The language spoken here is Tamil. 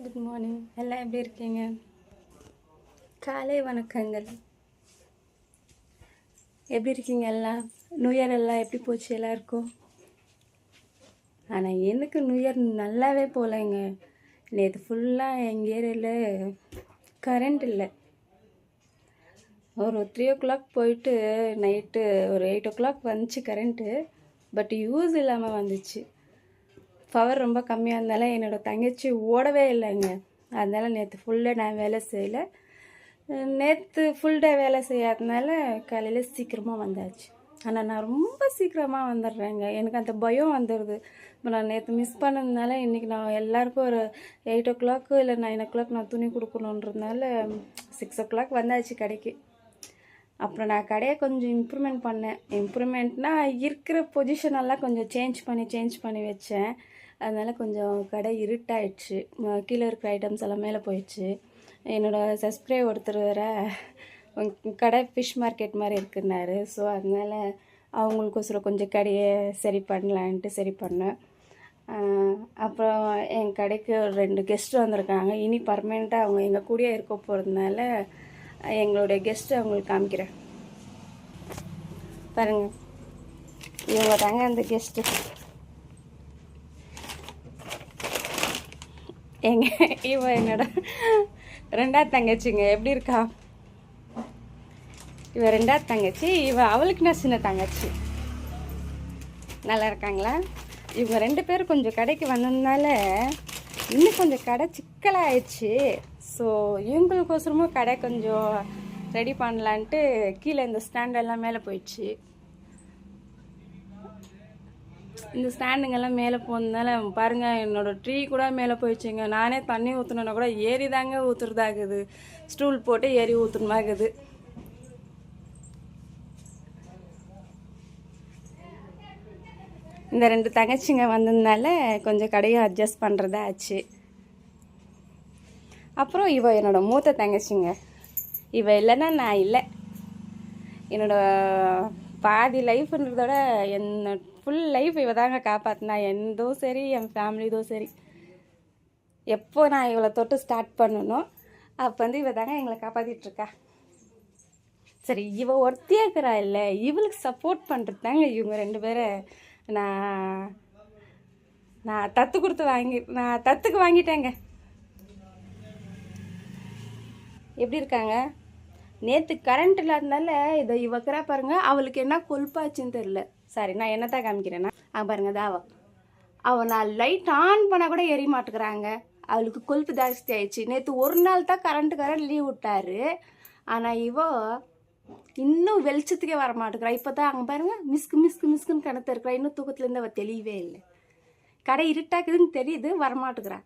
Good morning. எல்லாம் எப்படி இருக்கீங்க? காலை வணக்கங்கள். எப்படி இருக்கீங்க எல்லாம்? நியூ இயர் எல்லாம் எப்படி போச்சு எல்லாருக்கும்? ஆனால் எனக்கு நியூ இயர் நல்லாவே போகலைங்க. நேற்று ஃபுல்லாக எங்கள் ஏரியாவில் கரண்ட் இல்லை. ஒரு 3 o'clock போயிட்டு நைட்டு ஒரு 8 o'clock வந்துச்சு கரண்ட்டு. பட் யூஸ் இல்லாமல் வந்துச்சு. பவர் ரொம்ப கம்மியாக இருந்தாலும் என்னோடய தங்கச்சி ஓடவே இல்லைங்க. அதனால் நேற்று ஃபுல்லாக நான் வேலை செய்யலை. நேற்று ஃபுல் டே வேலை செய்யாதனால காலையில் சீக்கிரமாக வந்தாச்சு. ஆனால் நான் ரொம்ப சீக்கிரமாக வந்துடுறேங்க. எனக்கு அந்த பயம் வந்துடுது. இப்போ நான் நேற்று மிஸ் பண்ணதுனால இன்றைக்கி நான் எல்லாருக்கும் ஒரு 8 o'clock இல்லை 9 o'clock நான் துணி கொடுக்கணுன்றதுனால 6 o'clock வந்தாச்சு கடைக்கு. அப்புறம் நான் கடையை கொஞ்சம் இம்ப்ரூவ்மெண்ட் பண்ணேன். இம்ப்ரூவ்மெண்ட்னால் இருக்கிற பொசிஷனெல்லாம் கொஞ்சம் சேஞ்ச் பண்ணி வச்சேன். அதனால் கொஞ்சம் கடை இருட்டாயிடுச்சு. கீழே இருக்கிற ஐட்டம்ஸ் எல்லாம் மேலே போயிடுச்சு. என்னோடய சப்ஸ்கிரைபர் ஒருத்தர் வேறு கடை ஃபிஷ் மார்க்கெட் மாதிரி இருக்குன்னாரு. ஸோ அதனால் அவங்களுக்கோசரம் கொஞ்சம் கடையை சரி பண்ணலான்ட்டு சரி பண்ணேன். அப்புறம் என் கடைக்கு ஒரு 2 கெஸ்ட்டு வந்திருக்காங்க. இனி பர்மனெண்ட்டாக அவங்க எங்கள் கூடயே இருக்க போகிறதுனால எங்களுடைய கெஸ்ட்டு அவங்களுக்கு காமிக்கிறேன் பாருங்கள். இவங்க தாங்க அந்த கெஸ்ட்டு. இவ என்னோட 2வது தங்கச்சிங்க. எப்படி இருக்கா? இவ 2வது தங்கச்சி. அவளுக்கு நான் சின்ன தங்கச்சி. நல்லா இருக்காங்களா? இவங்க 2 பேரும் கொஞ்சம் கடைக்கு வந்ததுனால இன்னும் கொஞ்சம் கடை சிக்கலாகிடுச்சு. ஸோ இவங்களுக்கோசரமும் கடை கொஞ்சம் ரெடி பண்ணலான்ட்டு கீழே இந்த ஸ்டாண்டெல்லாம் மேலே போயிடுச்சு. இந்த ஸ்டாண்டுங்கெல்லாம் மேலே போனதுனால பாருங்கள், என்னோடய ட்ரீ கூட மேலே போயிடுச்சுங்க. நானே தண்ணி ஊற்றணுன்னா கூட ஏறி தாங்க ஊற்றுறதாகுது. ஸ்டூல் போட்டு ஏறி ஊற்றணுமாகுது. இந்த 2 தங்கச்சிங்க வந்ததுனால கொஞ்சம் கடையை அட்ஜஸ்ட் பண்ணுறதா ஆச்சு. அப்புறம் இவ என்னோட மூத்த தங்கச்சிங்க. இவ இல்லைன்னா நான் இல்லை. என்னோட பாதி லைஃப்ன்றதோட என்ன ஃபுல் லைஃப் இவ தாங்க காப்பாற்றினா. எந்தோ சரி, என் ஃபேமிலிதோ சரி. எப்போ நான் இவளை தொட்டு ஸ்டார்ட் பண்ணணும் அப்போ வந்து இவ தாங்க எங்களை காப்பாற்றிட்டுருக்கா. சரி, இவ ஒருத்தியே இருக்கிறா இல்லை, இவளுக்கு சப்போர்ட் பண்ணுறது தாங்க இவங்க 2 பேரை நான் தத்துக்கு வாங்கிட்டேங்க. எப்படி இருக்காங்க? நேற்று கரண்ட் இல்லாதனால இதை இவக்கிறா பாருங்கள். அவளுக்கு என்ன கொழுப்பாச்சுன்னு தெரில. சாரி, நான் என்னத்தான் காமிக்கிறேன்னா பாருங்க, அவள் நான் லைட் ஆன் பண்ணால் கூட எரிய மாட்டுக்கிறாங்க. அவளுக்கு கொழுப்பு ஜாஸ்தி ஆயிடுச்சு. நேற்று ஒரு நாள் தான் கரண்ட் லீவ் விட்டாரு. ஆனால் இன்னும் வெளிச்சத்துக்கே வர மாட்டேங்கிறா. இப்போ தான் அங்கே பாருங்கள், மிஸ்குன்னு கணத்து இருக்கிறா. இன்னும் தூக்கத்துலேருந்து அவள் தெளியவே இல்லை. கடை இருட்டாக்குதுன்னு தெரியுது, வரமாட்டுக்கிறா.